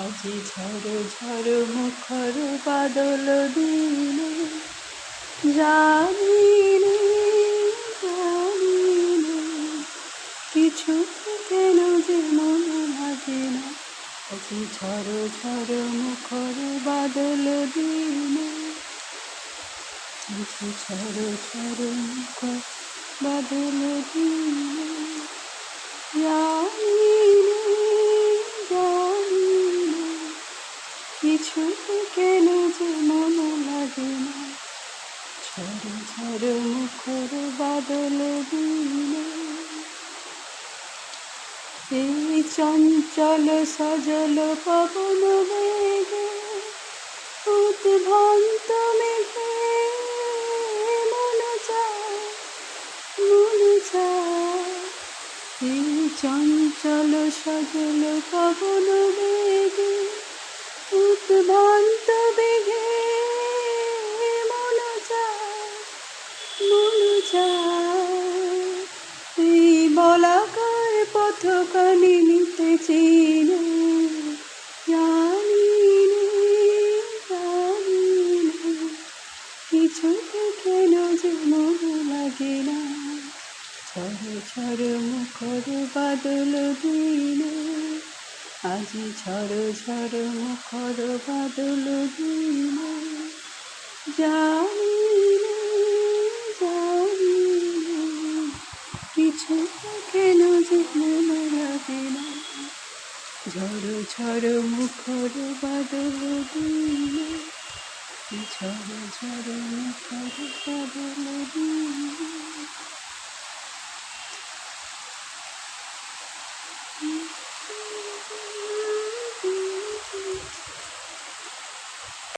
আজি ঝড় ঝড় মুখর বাদল দিনে জানি নে কিছু কেন যে মনে লাগে না। আজি ঝড় ঝড় মুখর বাদল দিনে আজি ঝড় ঝড় মুখর বাদল দিনে জানি কিছু কেন যে মনে লাগে না। ঝড় ঝড় মুখর বাদল দিনে এই চঞ্চল সজল পবন বেগে উদ্ভ্রান্ত মেঘে মন যায় এই চঞ্চল সজল পবন বেগে উদ্ভ্রান্ত বেগে মন যায় এই বলাকার পথখানি নিতে চিনে জানি কিছুতে কেন যে মনে লাগে না। ঝড় ঝড় মুখর বাদল দিনে আজি ঝড় ঝড় মুখর বাদল দিনে জানি কিছু কেন যে মনে লাগে না। ঝড় ঝড় মুখর বাদল দিনে ঝড় ঝড় মুখর বাদল দিনে।